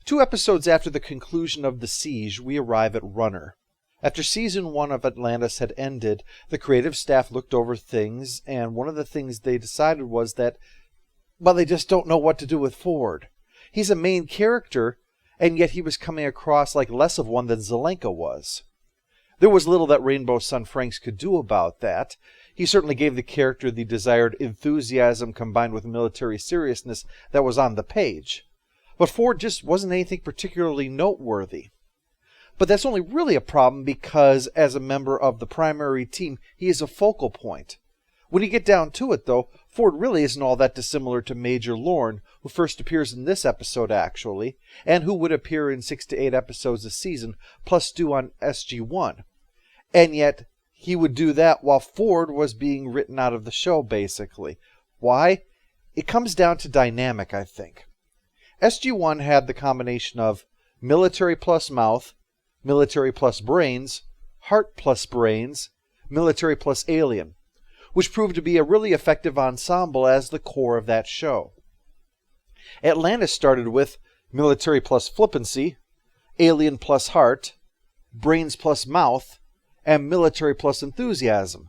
2 episodes after the conclusion of the siege, we arrive at Runner. After Season 1 of Atlantis had ended, the creative staff looked over things, and one of the things they decided was that, well, they just don't know what to do with Ford. He's a main character, and yet he was coming across like less of one than Zelenka was. There was little that Rainbow Sun Franks could do about that. He certainly gave the character the desired enthusiasm combined with military seriousness that was on the page. But Ford just wasn't anything particularly noteworthy. But that's only really a problem because, as a member of the primary team, he is a focal point. When you get down to it, though, Ford really isn't all that dissimilar to Major Lorne, who first appears in this episode, actually, and who would appear in 6 to 8 episodes a season, plus do on SG-1. And yet, he would do that while Ford was being written out of the show, basically. Why? It comes down to dynamic, I think. SG-1 had the combination of military plus mouth, military plus brains, heart plus brains, military plus alien, which proved to be a really effective ensemble as the core of that show. Atlantis started with military plus flippancy, alien plus heart, brains plus mouth, and military plus enthusiasm.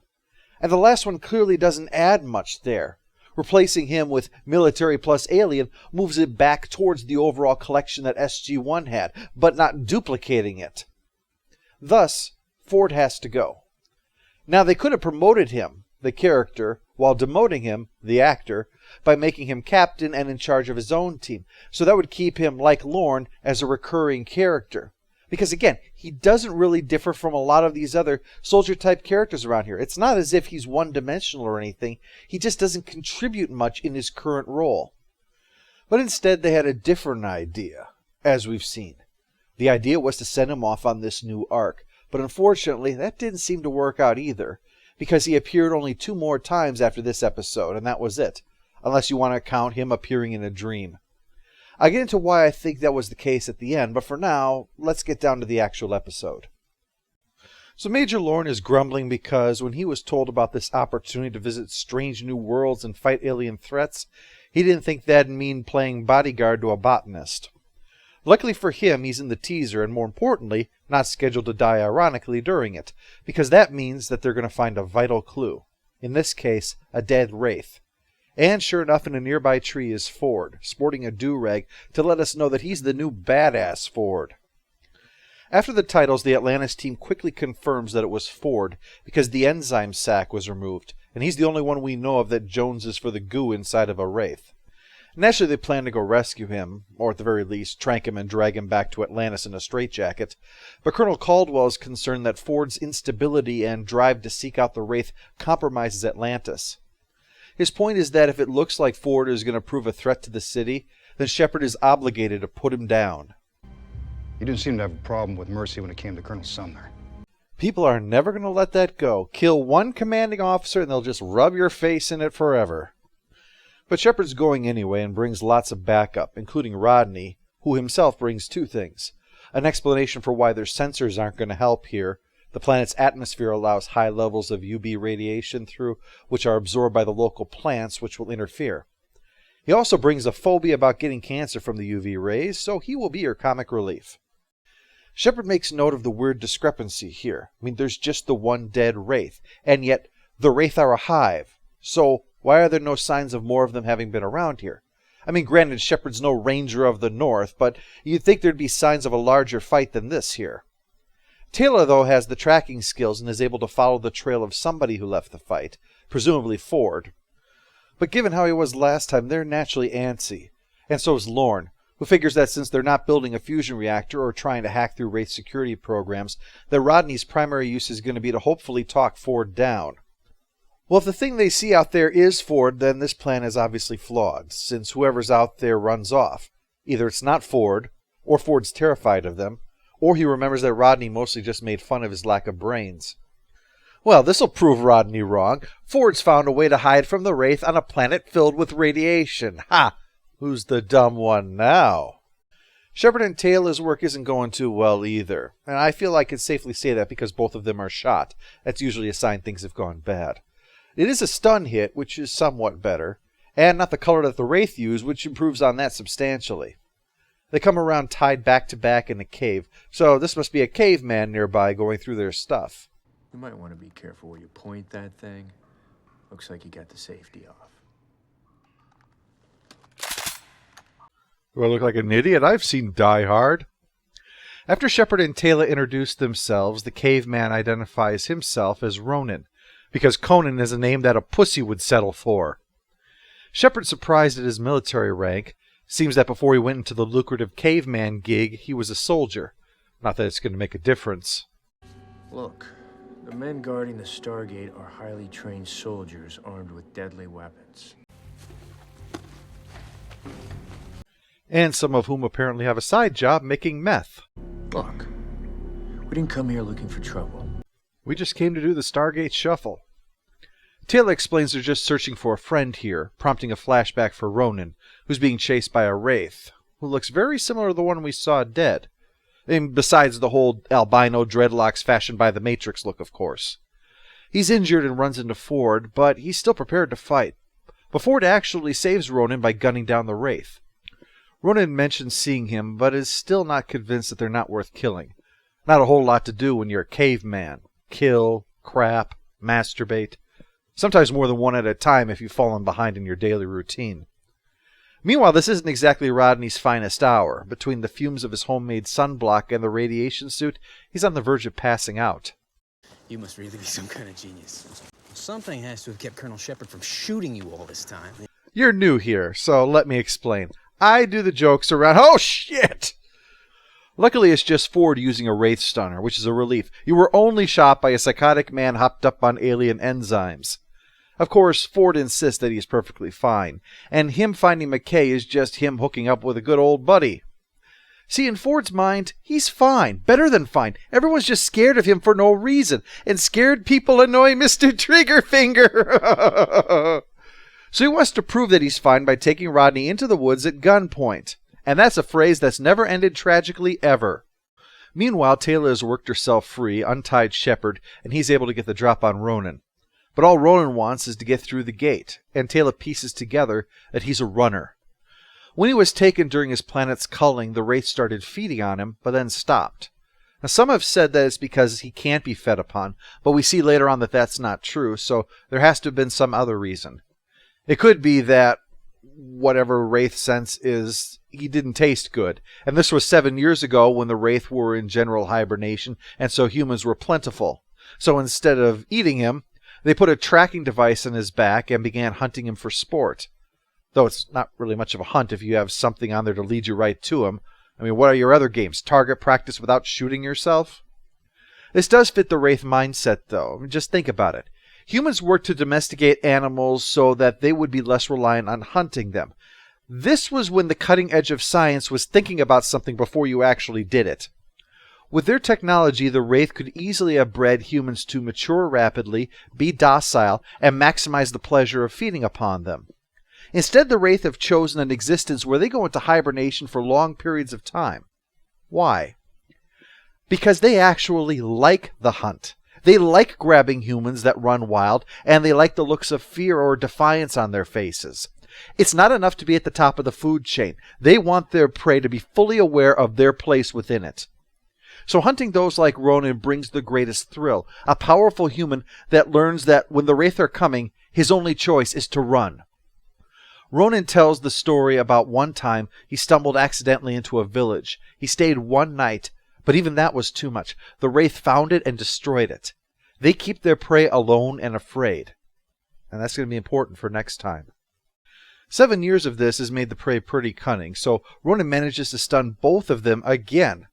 And the last one clearly doesn't add much there. Replacing him with military plus alien moves it back towards the overall collection that SG-1 had, but not duplicating it. Thus, Ford has to go. Now, they could have promoted him, the character, while demoting him, the actor, by making him captain and in charge of his own team. So that would keep him, like Lorne, as a recurring character. Because again, he doesn't really differ from a lot of these other soldier-type characters around here. It's not as if he's one-dimensional or anything. He just doesn't contribute much in his current role. But instead, they had a different idea, as we've seen. The idea was to send him off on this new arc. But unfortunately, that didn't seem to work out either, because he appeared only 2 more times after this episode, and that was it, unless you want to count him appearing in a dream. I'll get into why I think that was the case at the end, but for now, let's get down to the actual episode. So Major Lorne is grumbling because when he was told about this opportunity to visit strange new worlds and fight alien threats, he didn't think that'd mean playing bodyguard to a botanist. Luckily for him, he's in the teaser, and more importantly, not scheduled to die ironically during it, because that means that they're going to find a vital clue. In this case, a dead Wraith. And sure enough, in a nearby tree is Ford, sporting a do-rag to let us know that he's the new badass Ford. After the titles, the Atlantis team quickly confirms that it was Ford, because the enzyme sac was removed, and he's the only one we know of that joneses for the goo inside of a Wraith. Naturally, they plan to go rescue him, or at the very least, trank him and drag him back to Atlantis in a straitjacket, but Colonel Caldwell is concerned that Ford's instability and drive to seek out the Wraith compromises Atlantis. His point is that if it looks like Ford is going to prove a threat to the city, then Shepard is obligated to put him down. You didn't seem to have a problem with Mercy when it came to Colonel Sumner. People are never going to let that go. Kill one commanding officer and they'll just rub your face in it forever. But Shepard's going anyway and brings lots of backup, including Rodney, who himself brings 2 things. An explanation for why their sensors aren't going to help here. The planet's atmosphere allows high levels of UV radiation through, which are absorbed by the local plants, which will interfere. He also brings a phobia about getting cancer from the UV rays, so he will be your comic relief. Shepard makes note of the weird discrepancy here. I mean, there's just the one dead Wraith, and yet the Wraith are a hive. So why are there no signs of more of them having been around here? I mean, granted, Shepard's no Ranger of the North, but you'd think there'd be signs of a larger fight than this here. Taylor, though, has the tracking skills and is able to follow the trail of somebody who left the fight, presumably Ford. But given how he was last time, they're naturally antsy. And so is Lorne, who figures that since they're not building a fusion reactor or trying to hack through Wraith security programs, that Rodney's primary use is going to be to hopefully talk Ford down. Well, if the thing they see out there is Ford, then this plan is obviously flawed, since whoever's out there runs off. Either it's not Ford, or Ford's terrified of them, or he remembers that Rodney mostly just made fun of his lack of brains. Well, this'll prove Rodney wrong. Ford's found a way to hide from the Wraith on a planet filled with radiation. Ha! Who's the dumb one now? Shepard and Taylor's work isn't going too well either, and I feel I can safely say that because both of them are shot. That's usually a sign things have gone bad. It is a stun hit, which is somewhat better, and not the color that the Wraith used, which improves on that substantially. They come around tied back to back in a cave, so this must be a caveman nearby going through their stuff. You might want to be careful where you point that thing. Looks like you got the safety off. Do I look like an idiot? I've seen Die Hard. After Shepard and Taylor introduce themselves, the caveman identifies himself as Ronon, because Conan is a name that a pussy would settle for. Shepard's surprised at his military rank. Seems that before he went into the lucrative caveman gig, he was a soldier. Not that it's going to make a difference. Look, the men guarding the Stargate are highly trained soldiers armed with deadly weapons. And some of whom apparently have a side job making meth. Look, we didn't come here looking for trouble. We just came to do the Stargate Shuffle. Taylor explains they're just searching for a friend here, prompting a flashback for Ronon, who's being chased by a Wraith, who looks very similar to the one we saw dead. And besides the whole albino dreadlocks fashioned by the Matrix look, of course. He's injured and runs into Ford, but he's still prepared to fight. But Ford actually saves Ronon by gunning down the Wraith. Ronon mentions seeing him, but is still not convinced that they're not worth killing. Not a whole lot to do when you're a caveman. Kill, crap, masturbate. Sometimes more than one at a time if you've fallen behind in your daily routine. Meanwhile, this isn't exactly Rodney's finest hour. Between the fumes of his homemade sunblock and the radiation suit, he's on the verge of passing out. You must really be some kind of genius. Something has to have kept Colonel Shepard from shooting you all this time. You're new here, so let me explain. I do the jokes around... Oh, shit! Luckily, it's just Ford using a Wraith stunner, which is a relief. You were only shot by a psychotic man hopped up on alien enzymes. Of course, Ford insists that he's perfectly fine, and him finding McKay is just him hooking up with a good old buddy. See, in Ford's mind, he's fine, better than fine. Everyone's just scared of him for no reason, and scared people annoy Mr. Triggerfinger. So he wants to prove that he's fine by taking Rodney into the woods at gunpoint. And that's a phrase that's never ended tragically ever. Meanwhile, Taylor has worked herself free, untied Shepard, and he's able to get the drop on Ronon. But all Ronon wants is to get through the gate, and Taylor pieces together that he's a runner. When he was taken during his planet's culling, the Wraith started feeding on him, but then stopped. Now, some have said that it's because he can't be fed upon, but we see later on that that's not true, so there has to have been some other reason. It could be that whatever Wraith sense is, he didn't taste good. And this was 7 years ago when the Wraith were in general hibernation, and so humans were plentiful. So instead of eating him, they put a tracking device in his back and began hunting him for sport. Though it's not really much of a hunt if you have something on there to lead you right to him. I mean, what are your other games? Target practice without shooting yourself? This does fit the Wraith mindset, though. I mean, just think about it. Humans work to domesticate animals so that they would be less reliant on hunting them. This was when the cutting edge of science was thinking about something before you actually did it. With their technology, the Wraith could easily have bred humans to mature rapidly, be docile, and maximize the pleasure of feeding upon them. Instead, the Wraith have chosen an existence where they go into hibernation for long periods of time. Why? Because they actually like the hunt. They like grabbing humans that run wild, and they like the looks of fear or defiance on their faces. It's not enough to be at the top of the food chain. They want their prey to be fully aware of their place within it. So hunting those like Ronon brings the greatest thrill, a powerful human that learns that when the Wraith are coming, his only choice is to run. Ronon tells the story about one time he stumbled accidentally into a village. He stayed one night, but even that was too much. The Wraith found it and destroyed it. They keep their prey alone and afraid. And that's going to be important for next time. 7 years of this has made the prey pretty cunning, so Ronon manages to stun both of them again.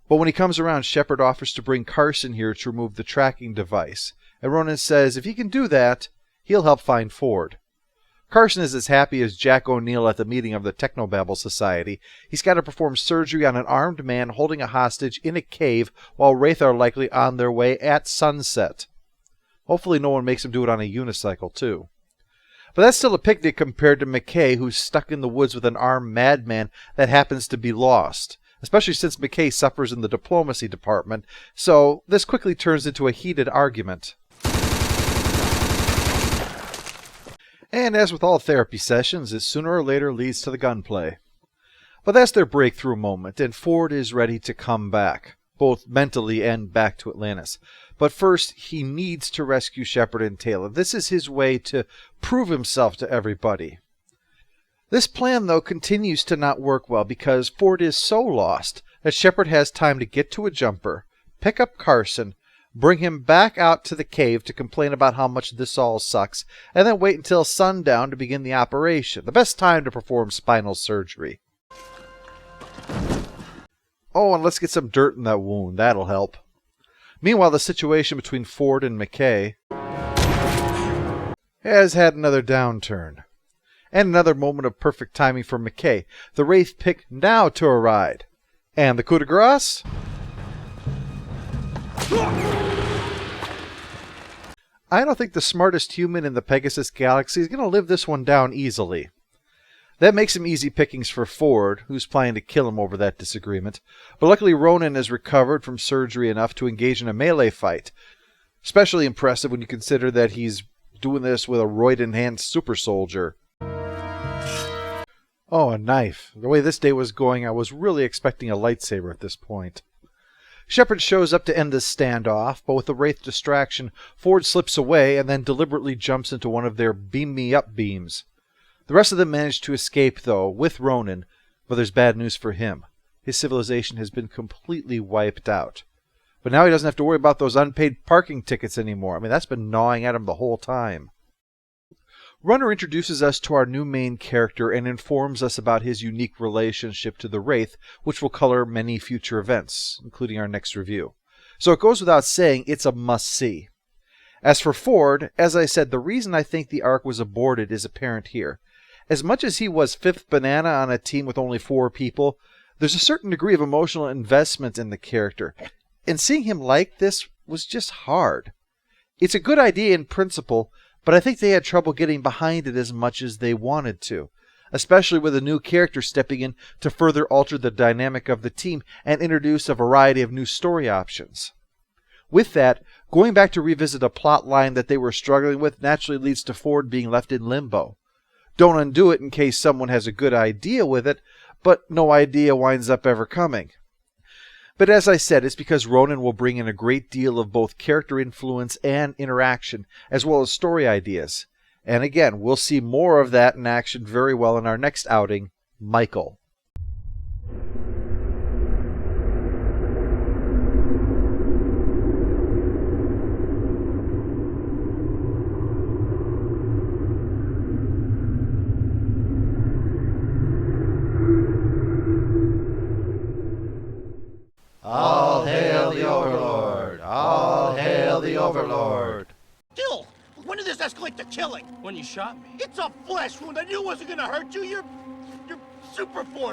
But when he comes around, Shepard offers to bring Carson here to remove the tracking device. And Ronon says if he can do that, he'll help find Ford. Carson is as happy as Jack O'Neill at the meeting of the Technobabble Society. He's got to perform surgery on an armed man holding a hostage in a cave while Wraith are likely on their way at sunset. Hopefully no one makes him do it on a unicycle, too. But that's still a picnic compared to McKay, who's stuck in the woods with an armed madman that happens to be lost, especially since McKay suffers in the diplomacy department, so this quickly turns into a heated argument. And as with all therapy sessions, it sooner or later leads to the gunplay. But that's their breakthrough moment, and Ford is ready to come back, both mentally and back to Atlantis. But first, he needs to rescue Shepard and Taylor. This is his way to prove himself to everybody. This plan, though, continues to not work well because Ford is so lost that Shepard has time to get to a jumper, pick up Carson, bring him back out to the cave to complain about how much this all sucks, and then wait until sundown to begin the operation. The best time to perform spinal surgery. Oh, and let's get some dirt in that wound. That'll help. Meanwhile, the situation between Ford and McKay has had another downturn. And another moment of perfect timing for McKay. The Wraith pick now to a ride. And the coup de grace? I don't think the smartest human in the Pegasus Galaxy is going to live this one down easily. That makes him easy pickings for Ford, who's planning to kill him over that disagreement. But luckily Ronon has recovered from surgery enough to engage in a melee fight. Especially impressive when you consider that he's doing this with a roid-enhanced super soldier. Oh, a knife. The way this day was going, I was really expecting a lightsaber at this point. Shepard shows up to end this standoff, but with the Wraith distraction, Ford slips away and then deliberately jumps into one of their beam-me-up beams. The rest of them manage to escape, though, with Ronon, but there's bad news for him. His civilization has been completely wiped out. But now he doesn't have to worry about those unpaid parking tickets anymore. I mean, that's been gnawing at him the whole time. Runner introduces us to our new main character and informs us about his unique relationship to the Wraith, which will color many future events, including our next review. So it goes without saying, it's a must-see. As for Ford, as I said, the reason I think the arc was aborted is apparent here. As much as he was fifth banana on a team with only 4 people, there's a certain degree of emotional investment in the character, and seeing him like this was just hard. It's a good idea in principle, but I think they had trouble getting behind it as much as they wanted to, especially with a new character stepping in to further alter the dynamic of the team and introduce a variety of new story options. With that, going back to revisit a plot line that they were struggling with naturally leads to Ford being left in limbo. Don't undo it in case someone has a good idea with it, but no idea winds up ever coming. But as I said, it's because Ronon will bring in a great deal of both character influence and interaction, as well as story ideas. And again, we'll see more of that in action very well in our next outing, Michael. All hail the Overlord! All hail the Overlord! Kill! When did this escalate to killing? When you shot me. It's a flesh wound. I knew it wasn't gonna hurt you. You're super force.